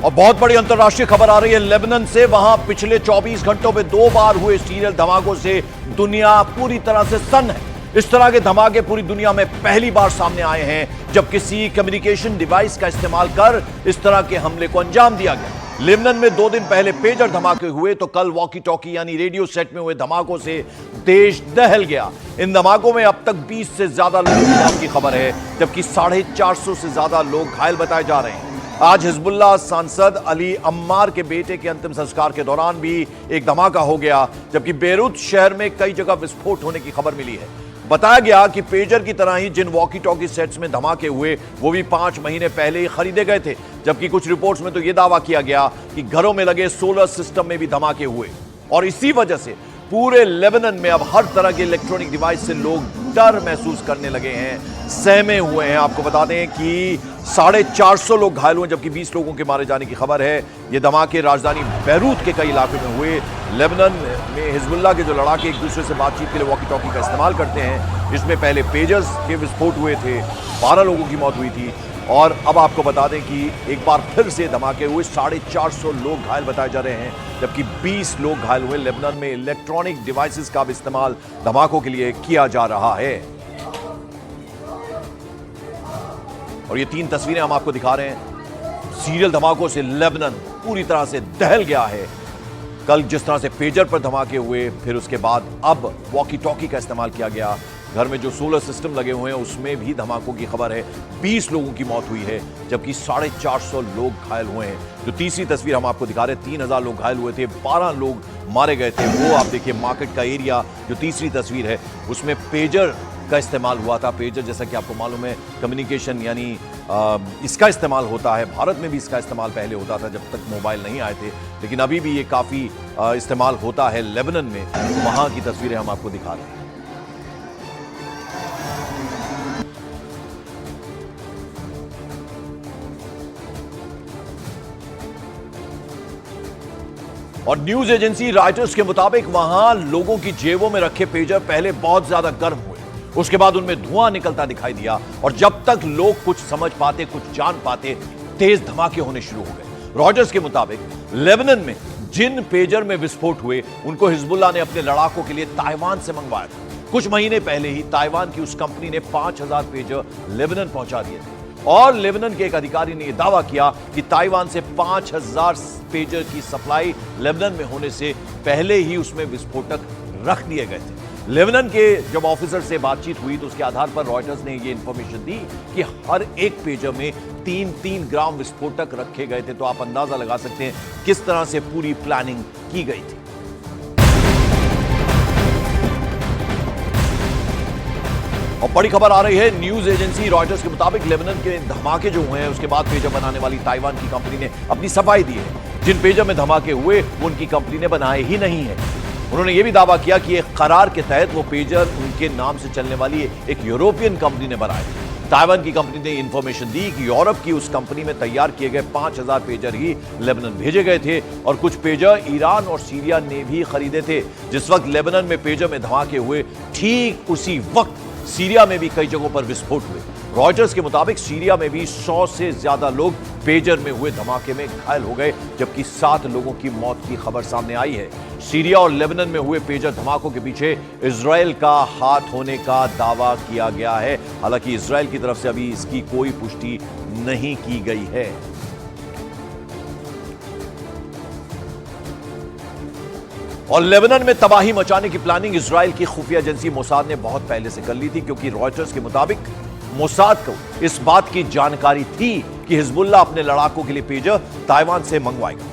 और बहुत बड़ी अंतर्राष्ट्रीय खबर आ रही है लेबनान से। वहां पिछले 24 घंटों में 2 बार हुए सीरियल धमाकों से दुनिया पूरी तरह से सन्न है। इस तरह के धमाके पूरी दुनिया में पहली बार सामने आए हैं जब किसी कम्युनिकेशन डिवाइस का इस्तेमाल कर इस तरह के हमले को अंजाम दिया गया। लेबनान में 2 दिन पहले पेजर धमाके हुए तो कल वॉकी टॉकी यानी रेडियो सेट में हुए धमाकों से देश दहल गया। इन धमाकों में अब तक 20 से ज्यादा लोगों की मौत की खबर है, जबकि 450 से ज्यादा लोग घायल बताए जा रहे हैं। आज हिजबुल्लाह सांसद अली अम्मार के बेटे के अंतिम संस्कार के दौरान भी एक धमाका हो गया, जबकि बेरूत शहर में कई जगह विस्फोट होने की खबर मिली है। बताया गया कि पेजर की तरह ही जिन वॉकी टॉकी सेट्स में धमाके हुए वो भी 5 महीने पहले ही खरीदे गए थे, जबकि कुछ रिपोर्ट्स में तो यह दावा किया गया कि घरों में लगे सोलर सिस्टम में भी धमाके हुए। और इसी वजह से पूरे लेबनान में अब हर तरह के इलेक्ट्रॉनिक डिवाइस से लोग डर महसूस करने लगे हैं, सहमे हुए हैं। आपको बता दें कि 450 लोग घायल हुए, जबकि 20 लोगों के मारे जाने की खबर है। ये धमाके राजधानी बैरूत के कई इलाकों में हुए। लेबनान में हिजबुल्लाह के जो लड़ाके एक दूसरे से बातचीत के लिए वॉकी टॉकी का इस्तेमाल करते हैं, इसमें पहले पेजर्स के विस्फोट हुए थे, 12 लोगों की मौत हुई थी। और अब आपको बता दें कि एक बार फिर से धमाके हुए, 450 लोग घायल बताए जा रहे हैं, जबकि 20 लोग घायल हुए। लेबनान में इलेक्ट्रॉनिक डिवाइसेस का भी इस्तेमाल धमाकों के लिए किया जा रहा है। और ये 3 तस्वीरें हम आपको दिखा रहे हैं। सीरियल धमाकों से लेबनान पूरी तरह से दहल गया है। कल जिस तरह से पेजर पर धमाके हुए, फिर उसके बाद अब वॉकी टॉकी का इस्तेमाल किया गया। घर में जो सोलर सिस्टम लगे हुए हैं उसमें भी धमाकों की खबर है। 20 लोगों की मौत हुई है, जबकि 450 लोग घायल हुए हैं। जो तीसरी तस्वीर हम आपको दिखा रहे हैं, 3000 लोग घायल हुए थे, 12 लोग मारे गए थे। वो आप देखिए मार्केट का एरिया, जो तीसरी तस्वीर है उसमें पेजर का इस्तेमाल हुआ था। पेजर जैसा कि आपको मालूम है कम्युनिकेशन यानी इसका इस्तेमाल होता है। भारत में भी इसका इस्तेमाल पहले होता था जब तक मोबाइल नहीं आए थे, लेकिन अभी भी ये काफ़ी इस्तेमाल होता है लेबनान में। वहाँ की तस्वीरें हम आपको दिखा रहे हैं। और न्यूज एजेंसी रॉयटर्स के मुताबिक वहां लोगों की जेबों में रखे पेजर पहले बहुत ज्यादा गर्म हुए, उसके बाद उनमें धुआं निकलता दिखाई दिया, और जब तक लोग कुछ समझ पाते, कुछ जान पाते, तेज धमाके होने शुरू हो गए। रॉयटर्स के मुताबिक लेबनान में जिन पेजर में विस्फोट हुए उनको हिजबुल्लाह ने अपने लड़ाकों के लिए ताइवान से मंगवाया था। कुछ महीने पहले ही ताइवान की उस कंपनी ने 5000 पेजर लेबनान पहुंचा दिए थे। और लेबनान के एक अधिकारी ने यह दावा किया कि ताइवान से 5000 पेजर की सप्लाई लेबनान में होने से पहले ही उसमें विस्फोटक रख दिए गए थे। लेबनान के जब ऑफिसर से बातचीत हुई तो उसके आधार पर रॉयटर्स ने यह इंफॉर्मेशन दी कि हर एक पेजर में 3-3 ग्राम विस्फोटक रखे गए थे। तो आप अंदाजा लगा सकते हैं किस तरह से पूरी प्लानिंग की गई थी। और बड़ी खबर आ रही है न्यूज एजेंसी रॉयटर्स के मुताबिक लेबनान के धमाके जो हुए हैं उसके बाद पेजर बनाने वाली ताइवान की कंपनी ने अपनी सफाई दी है। जिन पेजर में धमाके हुए वो उनकी कंपनी ने बनाए ही नहीं है। उन्होंने यह भी दावा किया कि एक करार के तहत वो पेजर उनके नाम से चलने वाली एक यूरोपियन कंपनी ने बनाए। ताइवान की कंपनी ने इंफॉर्मेशन दी कि यूरोप की उस कंपनी में तैयार किए गए 5000 पेजर ही लेबनान भेजे गए थे, और कुछ पेजर ईरान और सीरिया ने भी खरीदे थे। जिस वक्त लेबनान में पेजर में धमाके हुए, ठीक उसी वक्त सीरिया में भी कई जगहों पर विस्फोट हुए। रॉयटर्स के मुताबिक सीरिया में भी 100 से ज्यादा लोग पेजर में हुए धमाके में घायल हो गए, जबकि 7 लोगों की मौत की खबर सामने आई है। सीरिया और लेबनान में हुए पेजर धमाकों के पीछे इजराइल का हाथ होने का दावा किया गया है। हालांकि इजराइल की तरफ से अभी इसकी कोई पुष्टि नहीं की गई है। और लेबनान में तबाही मचाने की प्लानिंग इजराइल की खुफिया एजेंसी मोसाद ने बहुत पहले से कर ली थी, क्योंकि रॉयटर्स के मुताबिक मोसाद को इस बात की जानकारी थी कि हिजबुल्लाह अपने लड़ाकों के लिए पेजर ताइवान से मंगवाएगा,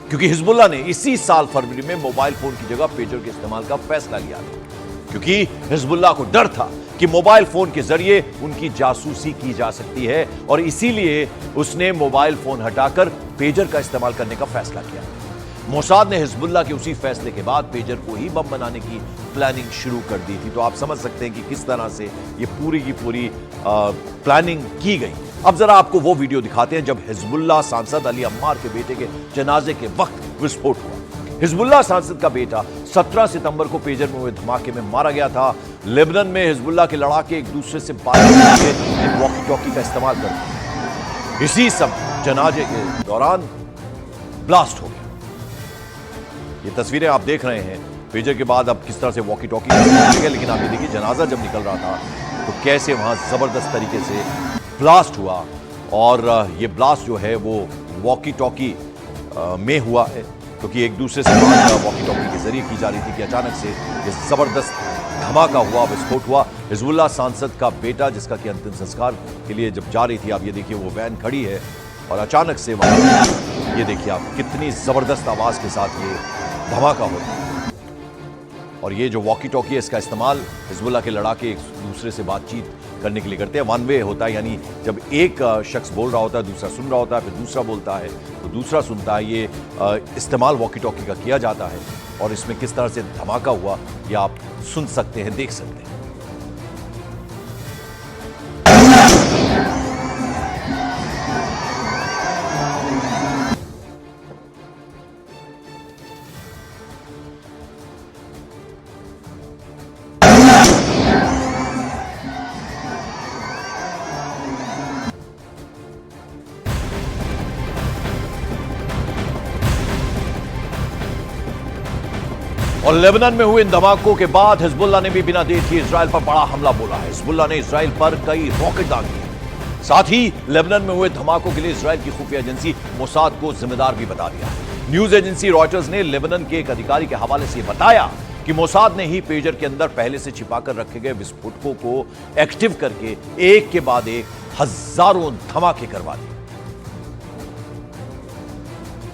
क्योंकि हिजबुल्लाह ने इसी साल फरवरी में मोबाइल फोन की जगह पेजर के इस्तेमाल का फैसला लिया था, क्योंकि हिजबुल्लाह को डर था कि मोबाइल फोन के जरिए उनकी जासूसी की जा सकती है, और इसीलिए उसने मोबाइल फोन हटाकर पेजर का इस्तेमाल करने का फैसला किया। मोसाद ने हिजबुल्लाह के उसी फैसले के बाद पेजर को ही बम बनाने की प्लानिंग शुरू कर दी थी। तो आप समझ सकते हैं कि किस तरह से ये पूरी की पूरी प्लानिंग की गई। अब जरा आपको वो वीडियो दिखाते हैं जब हिजबुल्लाह सांसद अली अम्मार के बेटे के जनाजे के वक्त विस्फोट हुआ। हिजबुल्लाह सांसद का बेटा 17 सितंबर को पेजर में हुए धमाके में मारा गया था। लेबनान में हिजबुल्लाह के लड़ाके एक दूसरे से बातचीत के वॉकी टॉकी का इस्तेमाल करते हैं। इसी समय जनाजे के दौरान ब्लास्ट हो गया। ये तस्वीरें आप देख रहे हैं पेजर के बाद अब किस तरह से वॉकी टॉकी, लेकिन आप ये देखिए जनाजा जब निकल रहा था तो कैसे वहां जबरदस्त तरीके से ब्लास्ट हुआ। और ये ब्लास्ट जो है वो वॉकी टॉकी में हुआ है, क्योंकि एक दूसरे से बात वॉकी टॉकी के जरिए की जा रही थी कि अचानक से ये जबरदस्त धमाका हुआ, विस्फोट हुआ। हिजबुल्लाह सांसद का बेटा जिसका कि अंतिम संस्कार के लिए जब जा रही थी, आप ये देखिए वो वैन खड़ी है और अचानक से वहां ये देखिए आप कितनी जबरदस्त आवाज के साथ ये धमाका होता है। और ये जो वॉकी टॉकी है इसका इस्तेमाल हिजबुल्लाह के लड़ाके एक दूसरे से बातचीत करने के लिए करते हैं। वन वे होता है, यानी जब एक शख्स बोल रहा होता है दूसरा सुन रहा होता है, फिर दूसरा बोलता है तो दूसरा सुनता है। ये इस्तेमाल वॉकी टॉकी का किया जाता है और इसमें किस तरह से धमाका हुआ ये आप सुन सकते हैं, देख सकते हैं। और लेबनान में हुए इन धमाकों के बाद हिजबुल्लाह ने भी बिना देर किए इजराइल पर बड़ा हमला बोला है। हिजबुल्लाह ने इजराइल पर कई रॉकेट दाग दिए। साथ ही लेबनान में हुए धमाकों के लिए इजराइल की खुफिया एजेंसी मोसाद को जिम्मेदार भी बता दिया है। न्यूज एजेंसी रॉयटर्स ने लेबनान के एक अधिकारी के हवाले से बताया कि मोसाद ने ही पेजर के अंदर पहले से छिपाकर रखे गए विस्फोटकों को एक्टिव करके एक के बाद एक हजारों धमाके करवा दिए।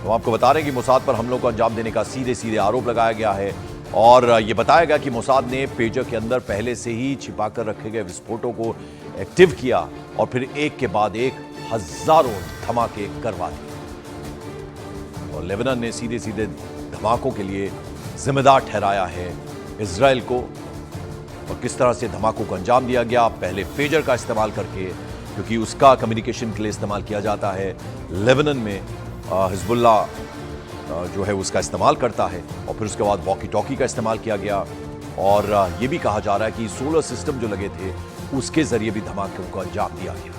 तो आपको बता रहे हैं कि मोसाद पर हमलों को अंजाम देने का सीधे सीधे आरोप लगाया गया है और यह बताया गया कि मोसाद ने पेजर के अंदर पहले से ही छिपाकर रखे गए विस्फोटों को एक्टिव किया और फिर एक के बाद एक हजारों धमाके करवा दिए। और लेबनान ने सीधे सीधे धमाकों के लिए जिम्मेदार ठहराया है इजराइल को। और किस तरह से धमाकों को अंजाम दिया गया, पहले पेजर का इस्तेमाल करके, क्योंकि उसका कम्युनिकेशन के लिए इस्तेमाल किया जाता है। लेबनान में हिजबुल्लाह जो है उसका इस्तेमाल करता है और फिर उसके बाद वॉकी टॉकी का इस्तेमाल किया गया। और यह भी कहा जा रहा है कि सोलर सिस्टम जो लगे थे उसके जरिए भी धमाकों को अंजाम दिया गया।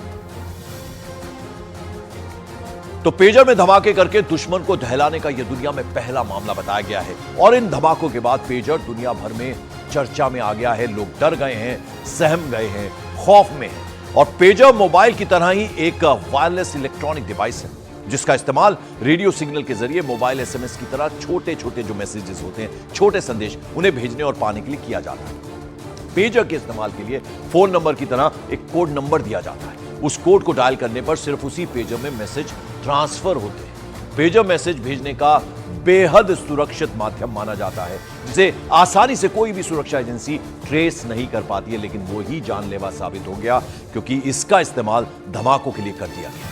तो पेजर में धमाके करके दुश्मन को दहलाने का यह दुनिया में पहला मामला बताया गया है। और इन धमाकों के बाद पेजर दुनिया भर में चर्चा में आ गया है। लोग डर गए हैं, सहम गए हैं, खौफ में हैं। और पेजर मोबाइल की तरह ही एक वायरलेस इलेक्ट्रॉनिक डिवाइस है जिसका इस्तेमाल रेडियो सिग्नल के जरिए मोबाइल एसएमएस की तरह छोटे छोटे जो मैसेजेस होते हैं, छोटे संदेश, उन्हें भेजने और पाने के लिए किया जाता है। पेजर के इस्तेमाल के लिए फोन नंबर की तरह एक कोड नंबर दिया जाता है। उस कोड को डायल करने पर सिर्फ उसी पेजर में मैसेज ट्रांसफर होते हैं। पेजर मैसेज भेजने का बेहद सुरक्षित माध्यम माना जाता है जिसे आसानी से कोई भी सुरक्षा एजेंसी ट्रेस नहीं कर पाती है, लेकिन वो ही जानलेवा साबित हो गया क्योंकि इसका इस्तेमाल धमाकों के लिए कर दिया गया।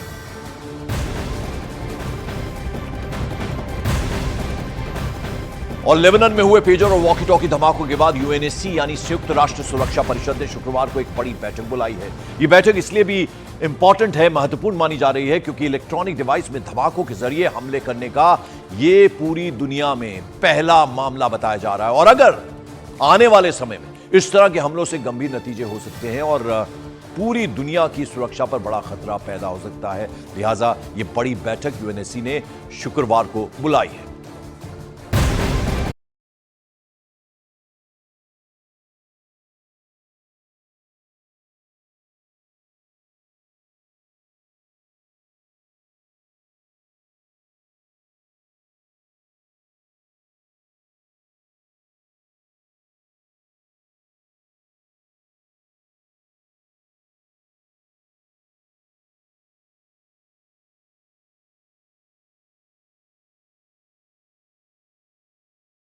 और लेबनान में हुए पेजर और वॉकी टॉकी धमाकों के बाद यूएनएससी यानी संयुक्त राष्ट्र सुरक्षा परिषद ने शुक्रवार को एक बड़ी बैठक बुलाई है। यह बैठक इसलिए भी इंपॉर्टेंट है, महत्वपूर्ण मानी जा रही है क्योंकि इलेक्ट्रॉनिक डिवाइस में धमाकों के जरिए हमले करने का यह पूरी दुनिया में पहला मामला बताया जा रहा है। और अगर आने वाले समय में इस तरह के हमलों से गंभीर नतीजे हो सकते हैं और पूरी दुनिया की सुरक्षा पर बड़ा खतरा पैदा हो सकता है, लिहाजा यह बड़ी बैठक यूएनएससी ने शुक्रवार को बुलाई है।